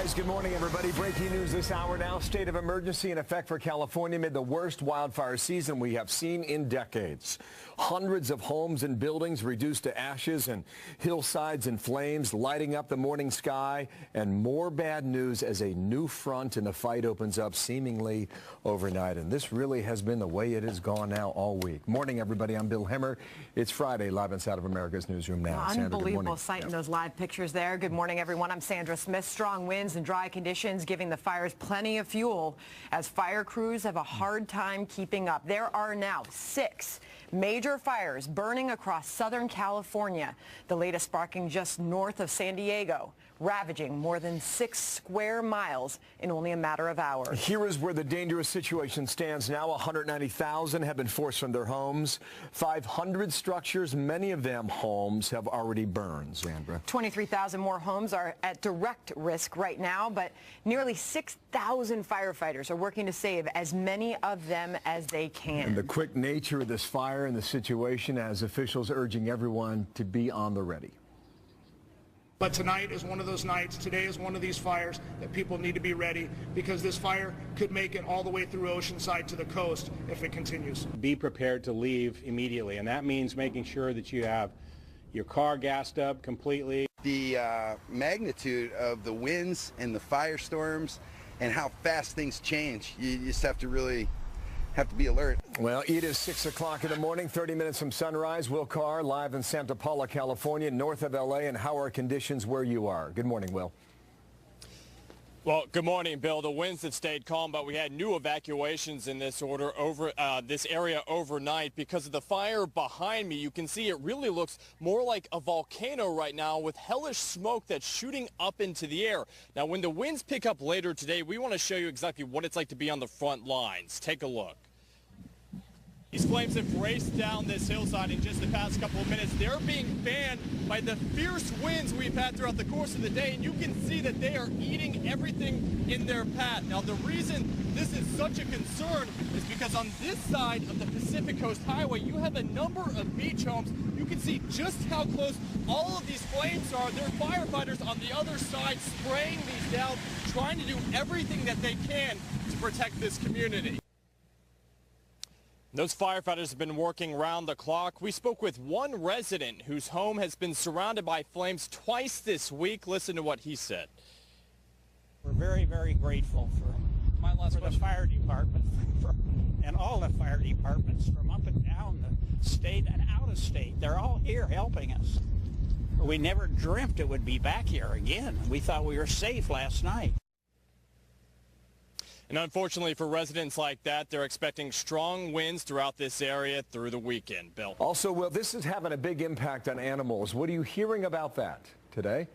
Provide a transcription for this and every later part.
Rise. Good morning, everybody. Breaking news this hour now. State of emergency in effect for California amid the worst wildfire season we have seen in decades. Hundreds of homes and buildings reduced to ashes and hillsides in flames, lighting up the morning sky. And more bad news as a new front in the fight opens up seemingly overnight. And this really has been the way it has gone now all week. Morning, everybody. I'm Bill Hemmer. It's Friday, live inside of America's Newsroom now. Well, Sandra, unbelievable sight in those live pictures there. Good morning, everyone. I'm Sandra Smith. Strong winds and dry conditions giving the fires plenty of fuel as fire crews have a hard time keeping up. There are now 6 major fires burning across Southern California, the latest sparking just north of San Diego, ravaging more than 6 square miles in only a matter of hours. Here is where the dangerous situation stands now. 190,000 have been forced from their homes. 500 structures, many of them homes, have already burned. Sandra. 23,000 more homes are at direct risk right now, but nearly 6,000 firefighters are working to save as many of them as they can. And the quick nature of this fire and the situation as officials urging everyone to be on the ready. But tonight is one of those nights, today is one of these fires that people need to be ready because this fire could make it all the way through Oceanside to the coast if it continues. Be prepared to leave immediately, and that means making sure that you have your car gassed up completely. The magnitude of the winds and the firestorms and how fast things change, you just have to really be alert. Well, it is 6 o'clock in the morning, 30 minutes from sunrise. Will Carr live in Santa Paula, California, north of L.A. And how are conditions where you are? Good morning, Will. Well, good morning, Bill. The winds have stayed calm, but we had new evacuations in this order over this area overnight because of the fire behind me. You can see it really looks more like a volcano right now with hellish smoke that's shooting up into the air. Now, when the winds pick up later today, we want to show you exactly what it's like to be on the front lines. Take a look. These flames have raced down this hillside in just the past couple of minutes. They're being fanned by the fierce winds we've had throughout the course of the day, and you can see that they are eating everything in their path. Now, the reason this is such a concern is because on this side of the Pacific Coast Highway, you have a number of beach homes. You can see just how close all of these flames are. There are firefighters on the other side spraying these down, trying to do everything that they can to protect this community. Those firefighters have been working round the clock. We spoke with one resident whose home has been surrounded by flames twice this week. Listen to what he said. We're very, very grateful for the fire department and all the fire departments from up and down the state and out of state. They're all here helping us. We never dreamt it would be back here again. We thought we were safe last night. And unfortunately for residents like that, they're expecting strong winds throughout this area through the weekend. Bill. Also, Will, this is having a big impact on animals. What are you hearing about that today?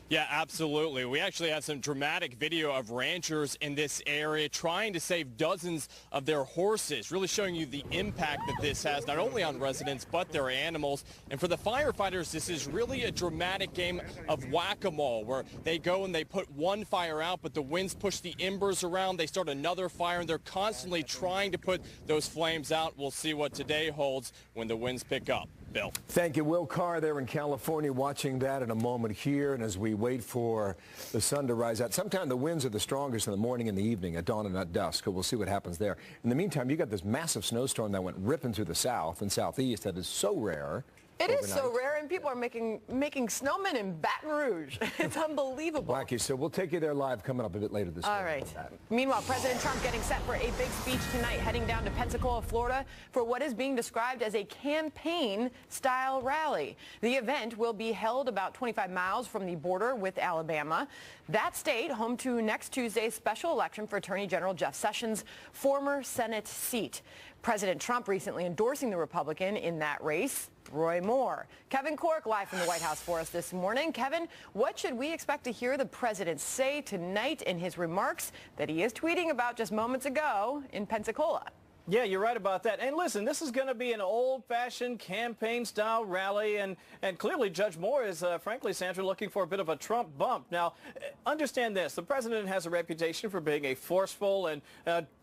Yeah, absolutely. We actually have some dramatic video of ranchers in this area trying to save dozens of their horses, really showing you the impact that this has not only on residents but their animals. And for the firefighters, this is really a dramatic game of whack-a-mole where they go and they put one fire out, but the winds push the embers around. They start another fire, and they're constantly trying to put those flames out. We'll see what today holds when the winds pick up. Bill. Thank you, Will Carr, there in California, watching that in a moment here. And as we wait for the sun to rise out, sometimes the winds are the strongest in the morning and the evening, at dawn and at dusk. We'll see what happens there. In the meantime, you got this massive snowstorm that went ripping through the south and southeast that is so rare. It is so rare, and people are making snowmen in Baton Rouge. It's unbelievable. Blackie, so we'll take you there live coming up a bit later this morning. All right. Meanwhile, President Trump getting set for a big speech tonight, heading down to Pensacola, Florida, for what is being described as a campaign-style rally. The event will be held about 25 miles from the border with Alabama. That state, home to next Tuesday's special election for Attorney General Jeff Sessions' former Senate seat. President Trump recently endorsing the Republican in that race, Roy Moore. Kevin Cork live from the White House for us this morning. Kevin, what should we expect to hear the president say tonight in his remarks that he is tweeting about just moments ago in Pensacola? Yeah, you're right about that. And listen, this is going to be an old-fashioned campaign-style rally, and clearly Judge Moore is, frankly, Sandra, looking for a bit of a Trump bump. Now, understand this. The president has a reputation for being a forceful and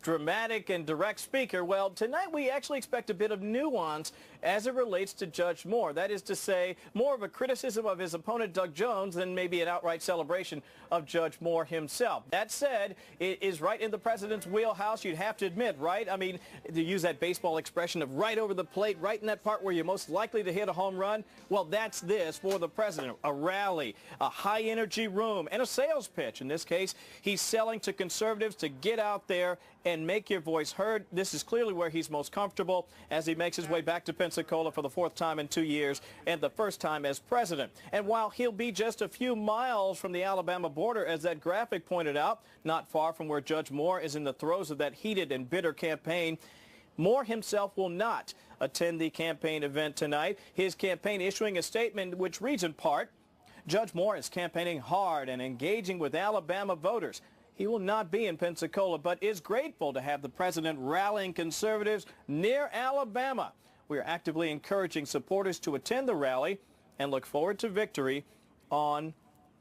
dramatic and direct speaker. Well, tonight we actually expect a bit of nuance as it relates to Judge Moore. That is to say, more of a criticism of his opponent, Doug Jones, than maybe an outright celebration of Judge Moore himself. That said, it is right in the president's wheelhouse, you'd have to admit, right? I mean, to use that baseball expression of right over the plate, right in that part where you're most likely to hit a home run, well, that's this for the president. A rally, a high-energy room, and a sales pitch. In this case, he's selling to conservatives to get out there and make your voice heard. This is clearly where he's most comfortable as he makes his way back to Pensacola for the 4th time in 2 years and the 1st time as president. And while he'll be just a few miles from the Alabama border, as that graphic pointed out, not far from where Judge Moore is in the throes of that heated and bitter campaign, Moore himself will not attend the campaign event tonight. His campaign issuing a statement which reads in part, Judge Moore is campaigning hard and engaging with Alabama voters. He will not be in Pensacola, but is grateful to have the president rallying conservatives near Alabama. We are actively encouraging supporters to attend the rally and look forward to victory on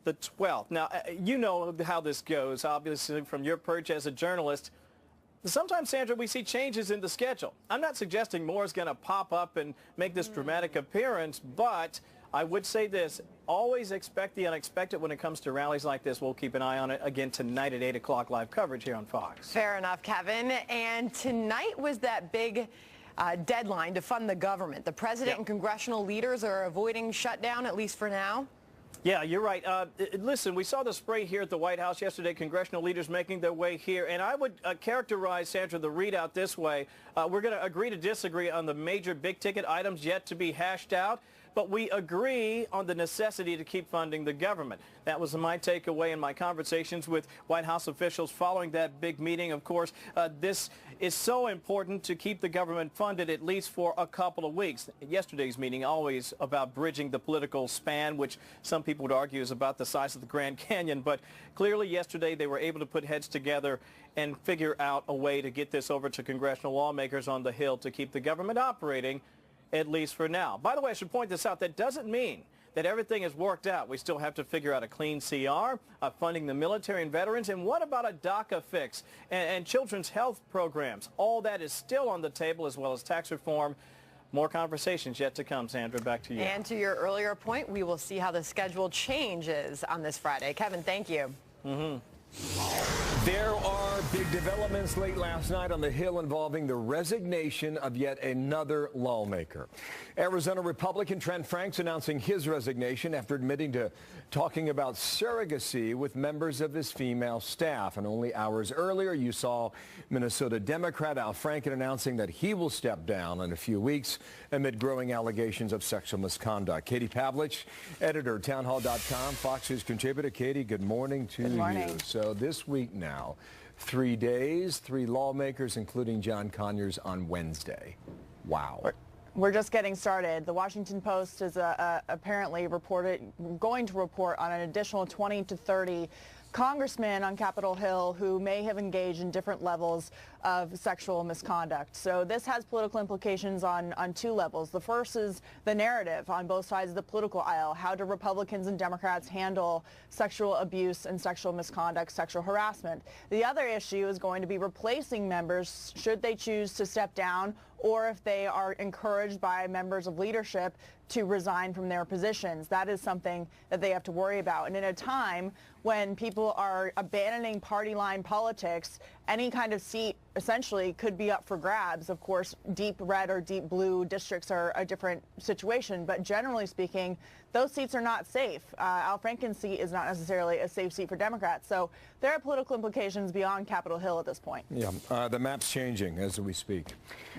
the 12th. Now, you know how this goes, obviously, from your perch as a journalist. Sometimes, Sandra, we see changes in the schedule. I'm not suggesting Moore is going to pop up and make this dramatic appearance, but I would say this, always expect the unexpected when it comes to rallies like this. We'll keep an eye on it again tonight at 8 o'clock live coverage here on Fox. Fair enough, Kevin. And tonight was that big deadline to fund the government. The president and congressional leaders are avoiding shutdown, at least for now. Yeah, you're right. Listen, we saw the spray here at the White House yesterday, congressional leaders making their way here. And I would characterize, Sandra, the readout this way. We're going to agree to disagree on the major big-ticket items yet to be hashed out. But we agree on the necessity to keep funding the government. That was my takeaway in my conversations with White House officials following that big meeting. Of course, this is so important to keep the government funded at least for a couple of weeks. Yesterday's meeting always about bridging the political span, which some people would argue is about the size of the Grand Canyon. But clearly yesterday they were able to put heads together and figure out a way to get this over to congressional lawmakers on the Hill to keep the government operating, at least for now. By the way, I should point this out. That doesn't mean that everything is worked out. We still have to figure out a clean CR, funding the military and veterans, and what about a DACA fix and children's health programs? All that is still on the table, as well as tax reform. More conversations yet to come. Sandra, back to you. And to your earlier point, we will see how the schedule changes on this Friday. Kevin, thank you. There are big developments late last night on the Hill involving the resignation of yet another lawmaker. Arizona Republican Trent Franks announcing his resignation after admitting to talking about surrogacy with members of his female staff. And only hours earlier, you saw Minnesota Democrat Al Franken announcing that he will step down in a few weeks amid growing allegations of sexual misconduct. Katie Pavlich, editor, townhall.com, Fox News contributor. Katie, good morning to you. So this week now, 3 days, 3 lawmakers, including John Conyers on Wednesday. Wow. We're just getting started. The Washington Post is apparently going to report on an additional 20 to 30 congressmen on Capitol Hill who may have engaged in different levels of sexual misconduct. So this has political implications on 2 levels. The first is the narrative on both sides of the political aisle. How do Republicans and Democrats handle sexual abuse and sexual misconduct, sexual harassment? The other issue is going to be replacing members should they choose to step down, or if they are encouraged by members of leadership to resign from their positions. That is something that they have to worry about. And in a time when people are abandoning party line politics, any kind of seat essentially could be up for grabs. Of course, deep red or deep blue districts are a different situation, but generally speaking, those seats are not safe. Al Franken's seat is not necessarily a safe seat for Democrats. So there are political implications beyond Capitol Hill at this point. Yeah, the map's changing as we speak.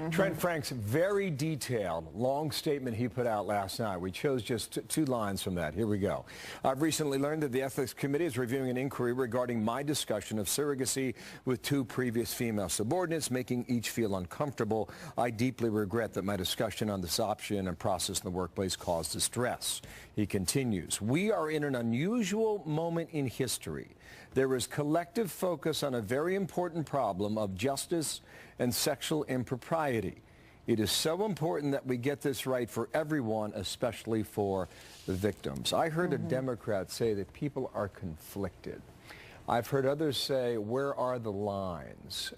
Trent Frank's very detailed, long statement he put out last night. We chose just 2 lines from that. Here we go. I've recently learned that the Ethics Committee is reviewing an inquiry regarding my discussion of surrogacy with 2 previous female subordinates, making each feel uncomfortable. I deeply regret that my discussion on this option and process in the workplace caused distress. He continues, we are in an unusual moment in history. There is collective focus on a very important problem of justice and sexual impropriety. It is so important that we get this right for everyone, especially for the victims. I heard a Democrat say that people are conflicted. I've heard others say, where are the lines?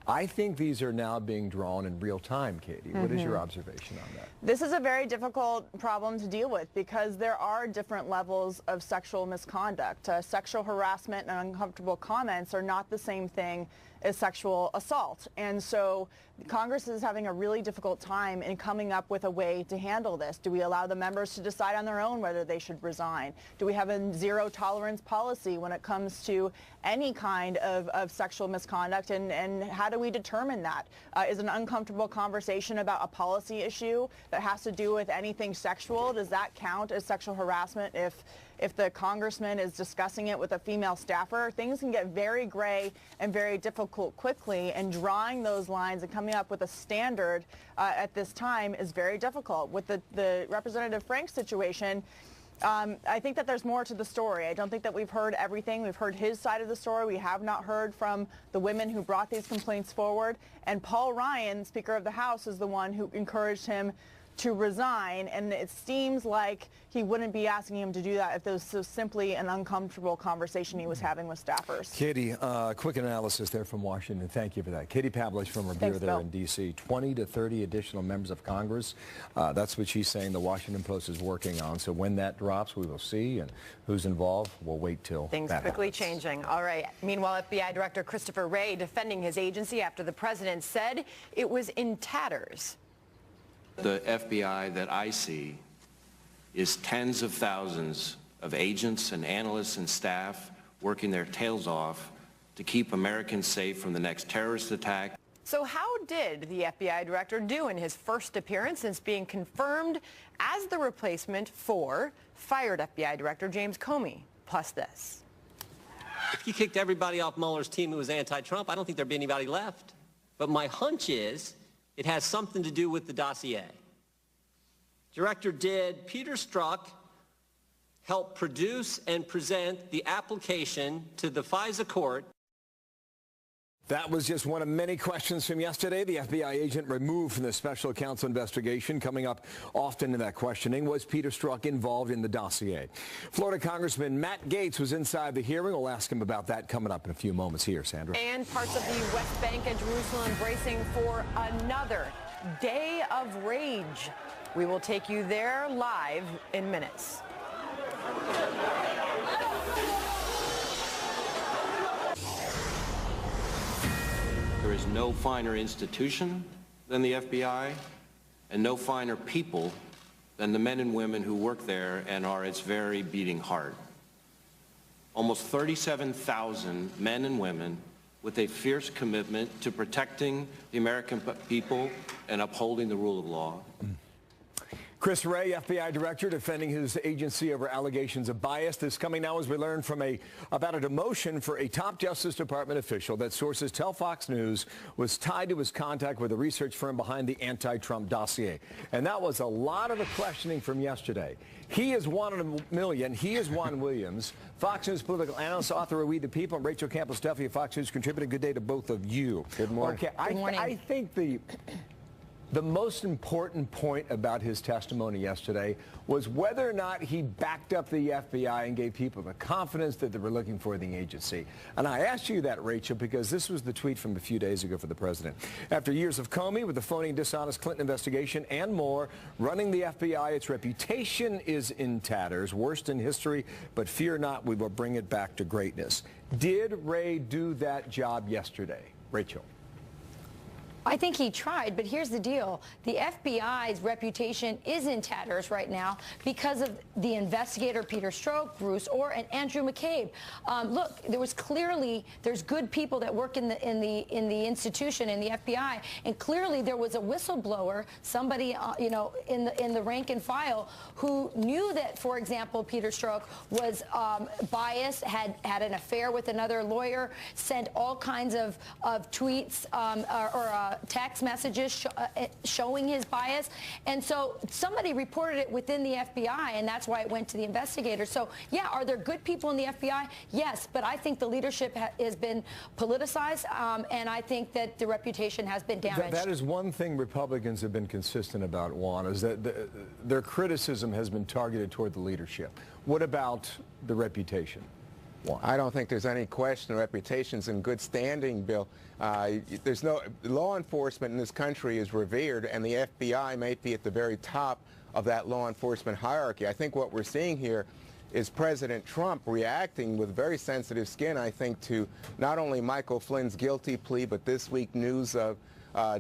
I think these are now being drawn in real time, Katie. What is your observation on that? This is a very difficult problem to deal with because there are different levels of sexual misconduct. Sexual harassment and uncomfortable comments are not the same thing as sexual assault. And so Congress is having a really difficult time in coming up with a way to handle this. Do we allow the members to decide on their own whether they should resign? Do we have a zero tolerance policy when it comes to any kind of sexual misconduct? And how do we determine that? Is an uncomfortable conversation about a policy issue that has to do with anything sexual, does that count as sexual harassment if the congressman is discussing it with a female staffer? Things can get very gray and very difficult quickly, and drawing those lines and coming up with a standard at this time is very difficult. With the Representative Frank situation, I think that there's more to the story. I don't think that we've heard everything. We've heard his side of the story. We have not heard from the women who brought these complaints forward. And Paul Ryan, Speaker of the House, is the one who encouraged him to resign, and it seems like he wouldn't be asking him to do that if there was so simply an uncomfortable conversation he was having with staffers. Katie, quick analysis there from Washington. Thank you for that. Katie Pavlich from Bure there Bill. in D.C. 20 to 30 additional members of Congress. That's what she's saying the Washington Post is working on. So when that drops, we will see, and who's involved, we'll wait till things that quickly happens. changing. All right. Meanwhile, FBI Director Christopher Wray defending his agency after the president said it was in tatters. The FBI that I see is tens of thousands of agents and analysts and staff working their tails off to keep Americans safe from the next terrorist attack. So how did the FBI director do in his first appearance since being confirmed as the replacement for fired FBI Director James Comey? Plus this. If you kicked everybody off Mueller's team who was anti-Trump, I don't think there'd be anybody left. But my hunch is it has something to do with the dossier. Director, did Peter Strzok help produce and present the application to the FISA court? That was just one of many questions from yesterday. The FBI agent removed from the special counsel investigation. Coming up often in that questioning, was Peter Strzok involved in the dossier? Florida Congressman Matt Gaetz was inside the hearing. We'll ask him about that coming up in a few moments here, Sandra. And parts of the West Bank and Jerusalem bracing for another day of rage. We will take you there live in minutes. There is no finer institution than the FBI and no finer people than the men and women who work there and are its very beating heart. Almost 37,000 men and women with a fierce commitment to protecting the American people and upholding the rule of law. Chris Wray, FBI director, defending his agency over allegations of bias. This coming now as we learn from about a demotion for a top Justice Department official that sources tell Fox News was tied to his contact with a research firm behind the anti-Trump dossier. And that was a lot of the questioning from yesterday. He is one in a million. He is Juan Williams, Fox News political analyst, author of We the People, and Rachel Campbell-Steffi of Fox News contributor. Good day to both of you. Good morning. Okay, Good morning. I think the most important point about his testimony yesterday was whether or not he backed up the FBI and gave people the confidence that they were looking for in the agency. And I asked you that, Rachel, because this was the tweet from a few days ago for the president. After years of Comey with the phony and dishonest Clinton investigation and more, running the FBI, its reputation is in tatters, worst in history, but fear not, we will bring it back to greatness. Did Wray do that job yesterday? Rachel. I think he tried, but here's the deal. The FBI's reputation is in tatters right now because of the investigator Peter Strzok, Bruce Orr, and Andrew McCabe. Look, there's good people that work in the institution, in the FBI, and clearly there was a whistleblower, somebody in the rank and file who knew that, for example, Peter Strzok was biased, had an affair with another lawyer, sent all kinds of tweets or text messages showing his bias. And so somebody reported it within the FBI, and that's why it went to the investigators. So, yeah, are there good people in the FBI? Yes, but I think the leadership has been politicized, and I think that the reputation has been damaged. That is one thing Republicans have been consistent about, Juan, is that their criticism has been targeted toward the leadership. What about the reputation? I don't think there's any question. Reputation's in good standing, Bill. There's no law enforcement in this country is revered, and the FBI may be at the very top of that law enforcement hierarchy. I think what we're seeing here is President Trump reacting with very sensitive skin, I think, to not only Michael Flynn's guilty plea, but this week news of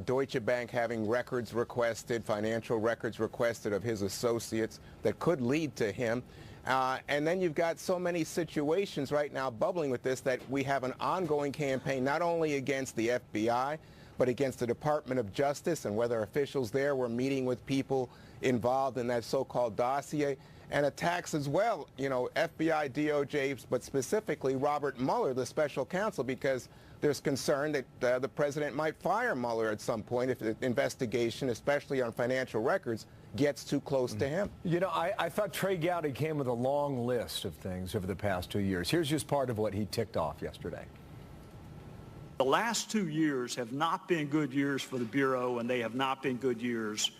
Deutsche Bank having records requested, financial records requested of his associates that could lead to him. And then you've got so many situations right now bubbling with this that we have an ongoing campaign not only against the FBI, but against the Department of Justice and whether officials there were meeting with people involved in that so-called dossier, and attacks as well, you know, FBI, DOJ, but specifically Robert Mueller, the special counsel, because there's concern that the president might fire Mueller at some point if the investigation, especially on financial records, gets too close to him. You know, I thought Trey Gowdy came with a long list of things over the past 2 years. Here's just part of what he ticked off yesterday. The last 2 years have not been good years for the Bureau, and they have not been good years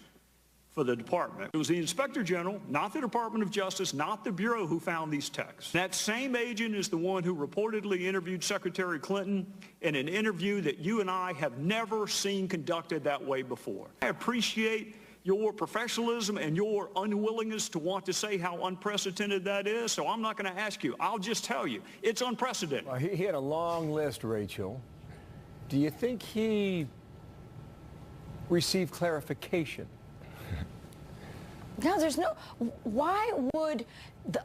for the department. It was the Inspector General, not the Department of Justice, not the Bureau, who found these texts. That same agent is the one who reportedly interviewed Secretary Clinton in an interview that you and I have never seen conducted that way before. I appreciate your professionalism and your unwillingness to want to say how unprecedented that is, so I'm not going to ask you. I'll just tell you, it's unprecedented. Well, he had a long list, Rachel. Do you think he received clarification? No, there's no. Why would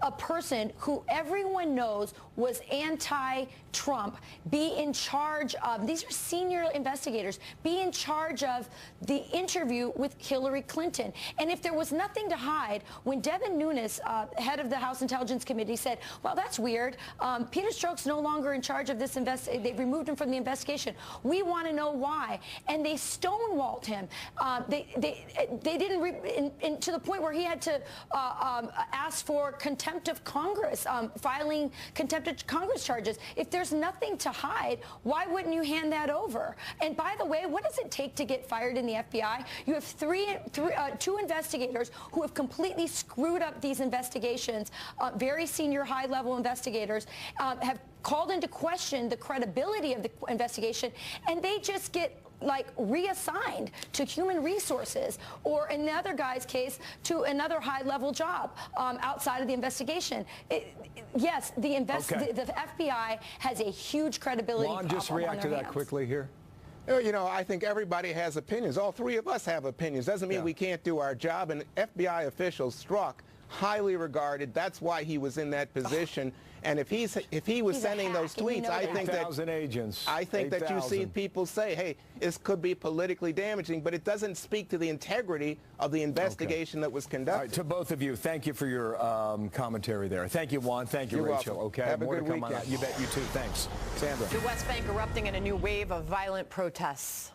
a person who everyone knows was anti-Trump be in charge of, these are senior investigators, be in charge of the interview with Hillary Clinton? And if there was nothing to hide, when Devin Nunes, head of the House Intelligence Committee, said, well, that's weird, Peter Strzok's no longer in charge of this investigation, they've removed him from the investigation, we want to know why, and they stonewalled him. They didn't, to the point where he had to ask for contempt of Congress, filing contempt of Congress charges. If there's nothing to hide, why wouldn't you hand that over? And by the way, what does it take to get fired in the FBI? You have two investigators who have completely screwed up these investigations. Very senior, high-level investigators have called into question the credibility of the investigation, and they just get like reassigned to human resources, or in the other guy's case, to another high-level job outside of the investigation. Yes, the FBI has a huge credibility problem. Just react to that quickly here. You know, I think everybody has opinions. All three of us have opinions. Doesn't mean we can't do our job. And FBI officials, Strzok, highly regarded. That's why he was in that position. And if he was sending those tweets, I think that 8,000 agents. I think that you see people say, hey, this could be politically damaging, but it doesn't speak to the integrity of the investigation that was conducted. All right, to both of you, thank you for your commentary there. Thank you, Juan. Thank you, You're Rachel. welcome. Okay, Have more a to good come on weekend. that. You bet. You too. Thanks, Sandra. The West Bank erupting in a new wave of violent protests.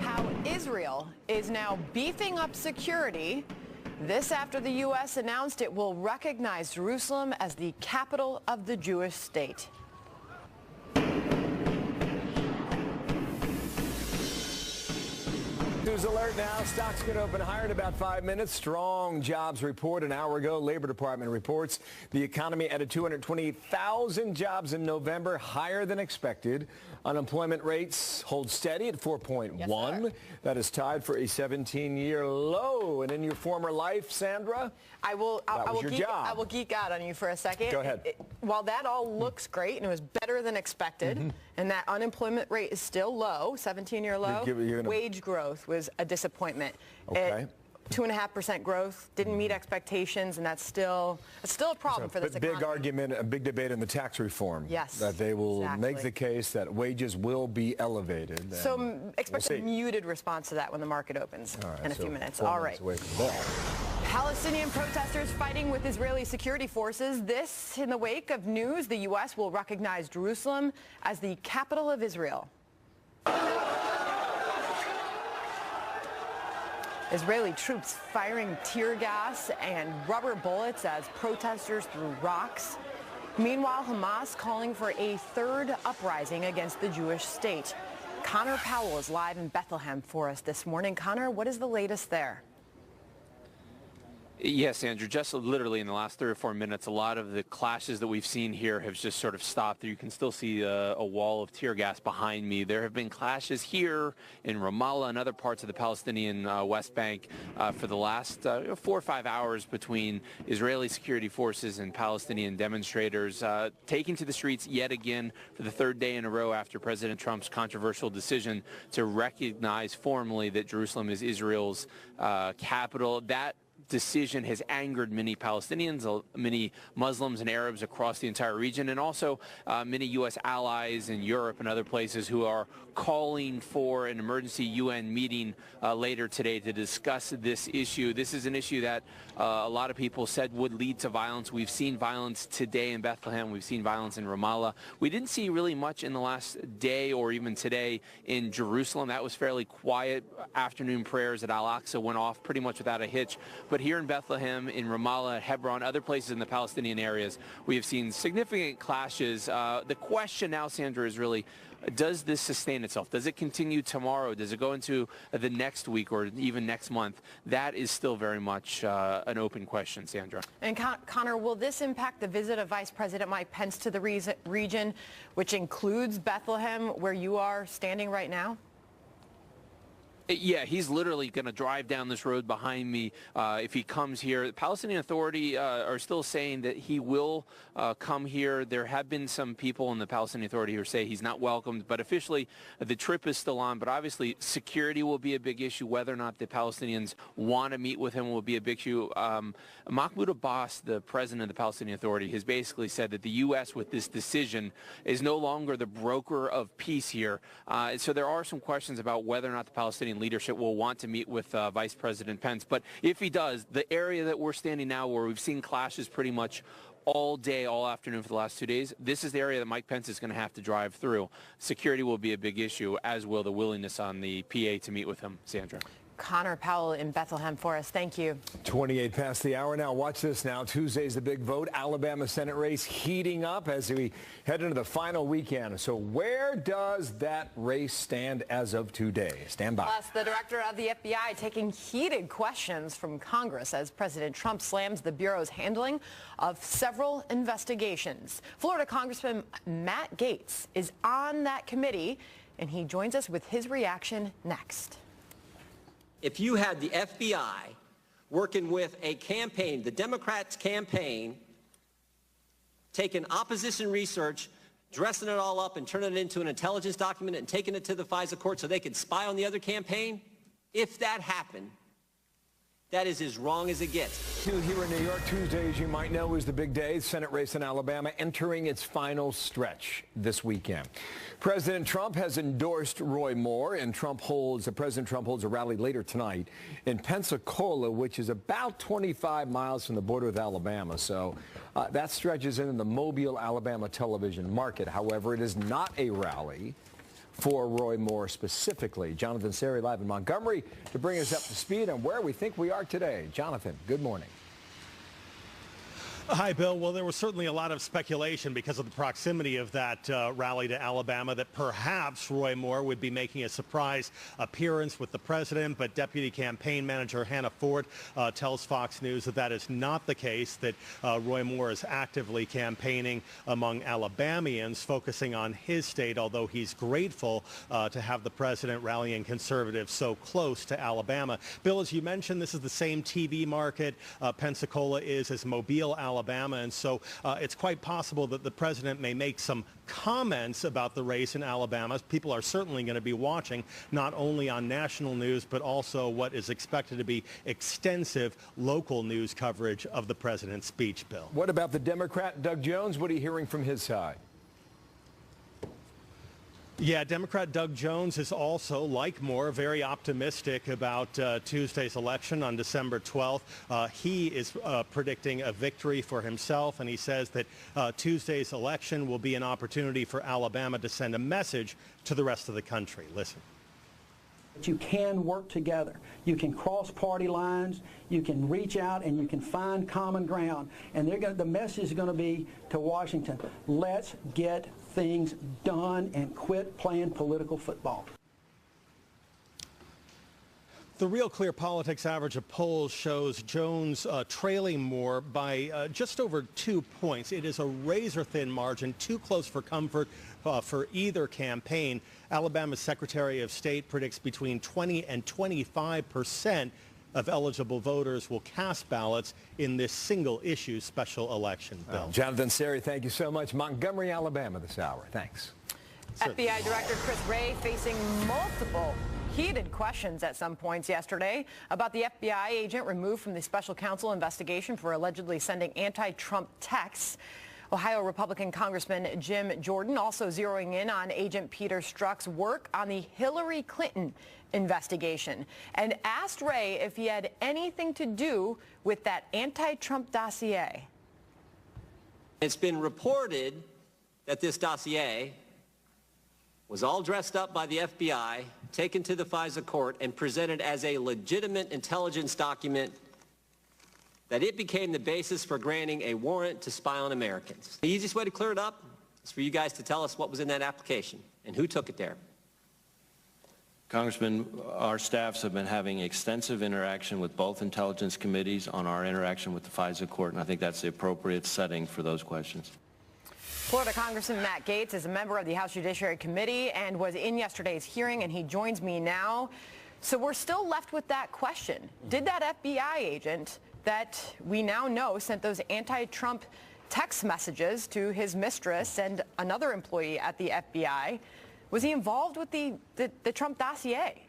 How Israel is now beefing up security. This after the U.S. announced it will recognize Jerusalem as the capital of the Jewish state. News alert now. Stocks could open higher in about 5 minutes. Strong jobs report an hour ago. Labor Department reports the economy added 228,000 jobs in November, higher than expected. Unemployment rates hold steady at 4.1. Yes, that is tied for a 17-year low. And in your former life, Sandra, I will geek out on you for a second. Go ahead. While that all looks great and it was better than expected, and that unemployment rate is still low, 17-year low, wage growth was a disappointment. Okay. 2.5% growth didn't meet expectations, and that's still a problem for this economy. Big argument, a big debate in the tax reform. Yes, that they will make the case that wages will be elevated. So expect a muted response to that when the market opens in a few minutes. All right. Palestinian protesters fighting with Israeli security forces. This in the wake of news the U.S. will recognize Jerusalem as the capital of Israel. Israeli troops firing tear gas and rubber bullets as protesters threw rocks. Meanwhile, Hamas calling for a third uprising against the Jewish state. Connor Powell is live in Bethlehem for us this morning. Connor, what is the latest there? Yes, Andrew, just literally in the last 3 or 4 minutes, a lot of the clashes that we've seen here have just sort of stopped. You can still see a wall of tear gas behind me. There have been clashes here in Ramallah and other parts of the Palestinian West Bank for the last 4 or 5 hours between Israeli security forces and Palestinian demonstrators taking to the streets yet again for the 3rd day in a row after President Trump's controversial decision to recognize formally that Jerusalem is Israel's capital. That decision has angered many Palestinians, many Muslims and Arabs across the entire region, and also many U.S. allies in Europe and other places who are calling for an emergency UN meeting later today to discuss this issue. This is an issue that a lot of people said would lead to violence. We've seen violence today in Bethlehem. We've seen violence in Ramallah. We didn't see really much in the last day or even today in Jerusalem. That was fairly quiet. Afternoon prayers at Al-Aqsa went off pretty much without a hitch. But here in Bethlehem, in Ramallah, Hebron, other places in the Palestinian areas, we have seen significant clashes. The question now, Sandra, is really, does this sustain itself? Does it continue tomorrow? Does it go into the next week or even next month? That is still very much an open question, Sandra. And Connor, will this impact the visit of Vice President Mike Pence to the region, which includes Bethlehem, where you are standing right now? Yeah, he's literally going to drive down this road behind me if he comes here. The Palestinian Authority are still saying that he will come here. There have been some people in the Palestinian Authority who say he's not welcomed, but officially the trip is still on. But obviously security will be a big issue. Whether or not the Palestinians want to meet with him will be a big issue. Mahmoud Abbas, the president of the Palestinian Authority, has basically said that the U.S. with this decision is no longer the broker of peace here. So there are some questions about whether or not the Palestinian leadership will want to meet with Vice President Pence. But if he does, the area that we're standing now, where we've seen clashes pretty much all day, all afternoon for the last 2 days, this is the area that Mike Pence is going to have to drive through. Security will be a big issue, as will the willingness on the PA to meet with him. Sandra. Connor Powell in Bethlehem for us. Thank you. 28 past the hour now. Watch this now. Tuesday's the big vote. Alabama Senate race heating up as we head into the final weekend. So where does that race stand as of today? Stand by. Plus, the director of the FBI taking heated questions from Congress as President Trump slams the Bureau's handling of several investigations. Florida Congressman Matt Gaetz is on that committee, and he joins us with his reaction next. If you had the FBI working with a campaign, the Democrats' campaign, taking opposition research, dressing it all up and turning it into an intelligence document and taking it to the FISA court so they could spy on the other campaign, if that happened, that is as wrong as it gets. Here in New York, Tuesday, as you might know, is the big day. Senate race in Alabama entering its final stretch this weekend. President Trump has endorsed Roy Moore, and President Trump holds a rally later tonight in Pensacola, which is about 25 miles from the border with Alabama. So that stretches into the Mobile, Alabama television market. However, it is not a rally for Roy Moore specifically. Jonathan Sari live in Montgomery to bring us up to speed on where we think we are today. Jonathan, good morning. Hi, Bill. Well, there was certainly a lot of speculation because of the proximity of that rally to Alabama that perhaps Roy Moore would be making a surprise appearance with the president, but Deputy Campaign Manager Hannah Ford tells Fox News that that is not the case, that Roy Moore is actively campaigning among Alabamians, focusing on his state, although he's grateful to have the president rallying conservatives so close to Alabama. Bill, as you mentioned, this is the same TV market Pensacola is as Mobile, Alabama, and so it's quite possible that the president may make some comments about the race in Alabama. People are certainly going to be watching not only on national news, but also what is expected to be extensive local news coverage of the president's speech, Bill. What about the Democrat, Doug Jones? What are you hearing from his side? Yeah, Democrat Doug Jones is also, like Moore, very optimistic about Tuesday's election on December 12th. He is predicting a victory for himself, and he says that Tuesday's election will be an opportunity for Alabama to send a message to the rest of the country. Listen. You can work together. You can cross party lines. You can reach out and you can find common ground. And the message is going to be to Washington, let's get things done and quit playing political football. The Real Clear Politics average of polls shows Jones trailing Moore by just over 2 points. It is a razor-thin margin, too close for comfort for either campaign. Alabama's Secretary of State predicts between 20 and 25% of eligible voters will cast ballots in this single-issue special election bill. Jonathan Sari, thank you so much. Montgomery, Alabama this hour. Thanks. FBI Director Chris Wray facing multiple heated questions at some points yesterday about the FBI agent removed from the special counsel investigation for allegedly sending anti-Trump texts. Ohio Republican Congressman Jim Jordan also zeroing in on Agent Peter Strzok's work on the Hillary Clinton investigation and asked Wray if he had anything to do with that anti-Trump dossier. It's been reported that this dossier was all dressed up by the FBI, taken to the FISA court, and presented as a legitimate intelligence document, that it became the basis for granting a warrant to spy on Americans. The easiest way to clear it up is for you guys to tell us what was in that application and who took it there. Congressman, our staffs have been having extensive interaction with both intelligence committees on our interaction with the FISA court, and I think that's the appropriate setting for those questions. Florida Congressman Matt Gaetz is a member of the House Judiciary Committee and was in yesterday's hearing, and he joins me now. So we're still left with that question. Did that FBI agent that we now know sent those anti-Trump text messages to his mistress and another employee at the FBI, was he involved with the Trump dossier?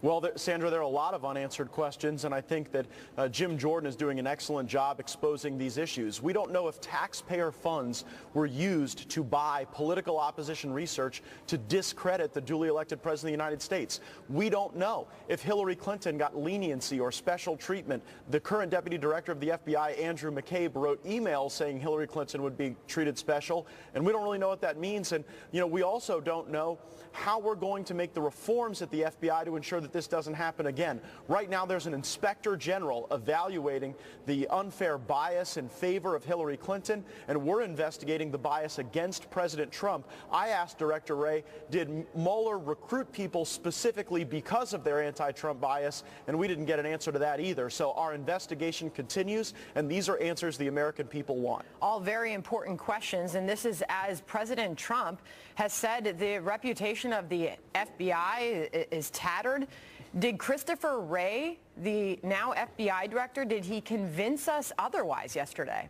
Well, Sandra, there are a lot of unanswered questions, and I think that Jim Jordan is doing an excellent job exposing these issues. We don't know if taxpayer funds were used to buy political opposition research to discredit the duly elected president of the United States. We don't know if Hillary Clinton got leniency or special treatment. The current deputy director of the FBI, Andrew McCabe, wrote emails saying Hillary Clinton would be treated special, and we don't really know what that means. And, you know, we also don't know how we're going to make the reforms at the FBI to ensure that this doesn't happen again. Right now, there's an inspector general evaluating the unfair bias in favor of Hillary Clinton, and we're investigating the bias against President Trump. I asked Director Wray, did Mueller recruit people specifically because of their anti-Trump bias? And we didn't get an answer to that either. So our investigation continues, and these are answers the American people want. All very important questions, and this is as President Trump has said the reputation of the FBI is tattered. Did Christopher Wray, the now FBI director, did he convince us otherwise yesterday?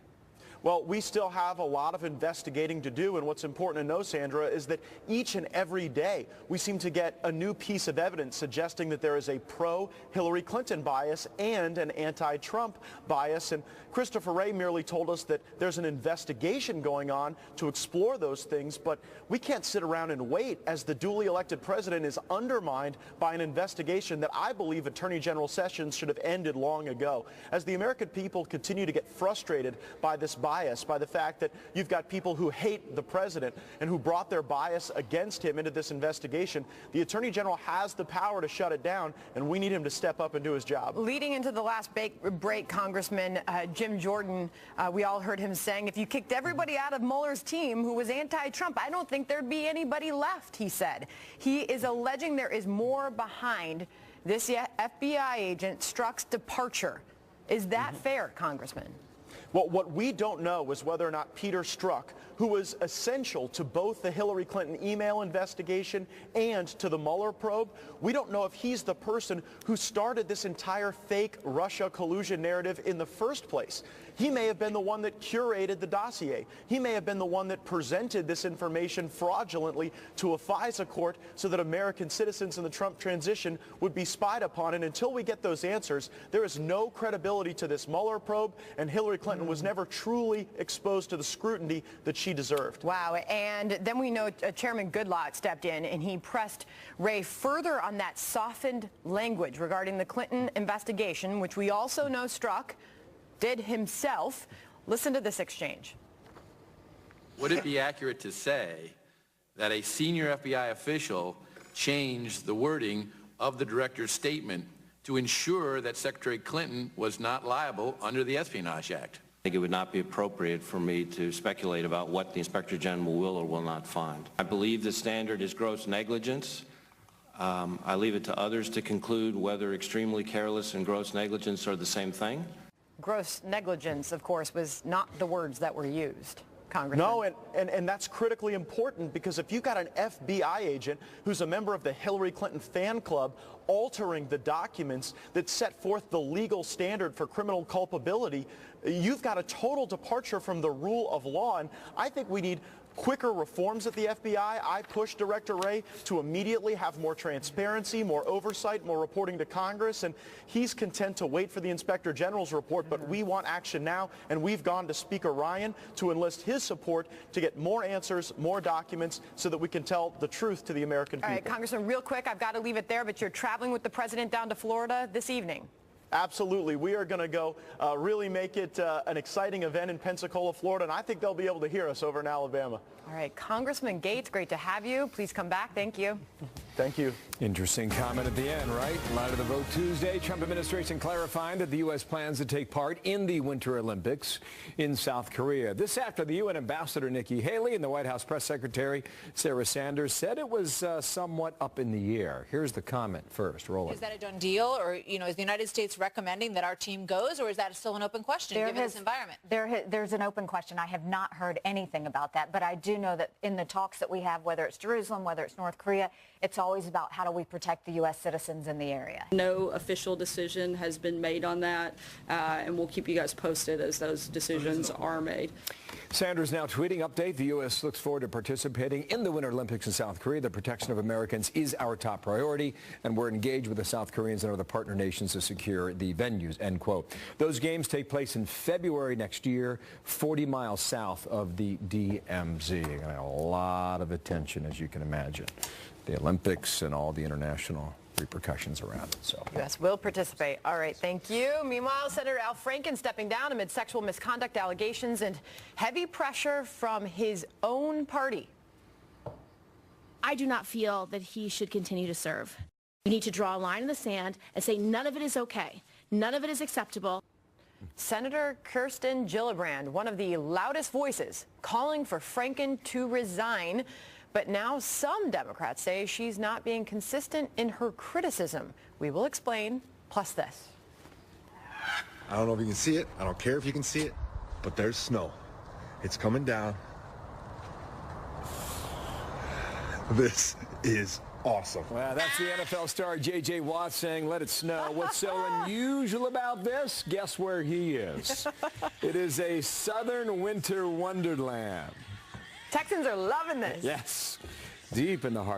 Well, we still have a lot of investigating to do, and what's important to know, Sandra, is that each and every day we seem to get a new piece of evidence suggesting that there is a pro-Hillary Clinton bias and an anti-Trump bias, and Christopher Wray merely told us that there's an investigation going on to explore those things, but we can't sit around and wait as the duly elected president is undermined by an investigation that I believe Attorney General Sessions should have ended long ago. As the American people continue to get frustrated by this bias, by the fact that you've got people who hate the president and who brought their bias against him into this investigation, the Attorney General has the power to shut it down, and we need him to step up and do his job. Leading into the last break, Congressman Jim Jordan, we all heard him saying, if you kicked everybody out of Mueller's team who was anti-Trump, I don't think there'd be anybody left, he said. He is alleging there is more behind this FBI agent Strzok's departure. Is that fair, Congressman? Well, what we don't know is whether or not Peter Strzok, who was essential to both the Hillary Clinton email investigation and to the Mueller probe, we don't know if he's the person who started this entire fake Russia collusion narrative in the first place. He may have been the one that curated the dossier. He may have been the one that presented this information fraudulently to a FISA court so that American citizens in the Trump transition would be spied upon. And until we get those answers, there is no credibility to this Mueller probe, and Hillary Clinton was never truly exposed to the scrutiny that she deserved. Wow. And then we know Chairman Goodlatte stepped in, and he pressed Wray further on that softened language regarding the Clinton investigation, which we also know Strzok did himself. Listen to this exchange. Would it be accurate to say that a senior FBI official changed the wording of the director's statement to ensure that Secretary Clinton was not liable under the Espionage Act? I think it would not be appropriate for me to speculate about what the Inspector General will or will not find. I believe the standard is gross negligence. I leave it to others to conclude whether extremely careless and gross negligence are the same thing. Gross negligence, of course, was not the words that were used. Congressman. No, and that's critically important, because if you've got an FBI agent who's a member of the Hillary Clinton fan club altering the documents that set forth the legal standard for criminal culpability, you've got a total departure from the rule of law. And I think we need quicker reforms at the FBI. I pushed Director Wray to immediately have more transparency, more oversight, more reporting to Congress, and he's content to wait for the Inspector General's report, but we want action now, and we've gone to Speaker Ryan to enlist his support to get more answers, more documents, so that we can tell the truth to the American people. All right, Congressman, real quick, I've got to leave it there, but you're traveling with the president down to Florida this evening. Absolutely. We are going to go really make it an exciting event in Pensacola, Florida, and I think they'll be able to hear us over in Alabama. All right, Congressman Gates, great to have you. Please come back. Thank you. Thank you. Interesting comment at the end, right? In light of the vote Tuesday, Trump administration clarifying that the U.S. plans to take part in the Winter Olympics in South Korea. This after the UN Ambassador Nikki Haley and the White House Press Secretary Sarah Sanders said it was somewhat up in the air. Here's the comment first. Roll it. Is that a done deal, or is the United States recommending that our team goes, or is that still an open question given this environment? There's an open question. I have not heard anything about that, but I do know that in the talks that we have, whether it's Jerusalem, whether it's North Korea, it's always about how do we protect the U.S. citizens in the area. No official decision has been made on that, and we'll keep you guys posted as those decisions are made. Sanders now tweeting update. The U.S. looks forward to participating in the Winter Olympics in South Korea. The protection of Americans is our top priority, and we're engaged with the South Koreans and other partner nations to secure the venues, end quote. Those games take place in February next year, 40 miles south of the DMZ. A lot of attention, as you can imagine. The Olympics and all the international repercussions around it. So U.S. will participate. All right, thank you. Meanwhile, Senator Al Franken stepping down amid sexual misconduct allegations and heavy pressure from his own party. I do not feel that he should continue to serve. We need to draw a line in the sand and say none of it is okay. None of it is acceptable. Senator Kirsten Gillibrand, one of the loudest voices, calling for Franken to resign. But now some Democrats say she's not being consistent in her criticism. We will explain, plus this. I don't know if you can see it. I don't care if you can see it, but there's snow. It's coming down. This is awesome. Well, that's the NFL star J.J. Watt saying, let it snow. What's so unusual about this? Guess where he is. It is a southern winter wonderland. Texans are loving this. Yes, deep in the heart.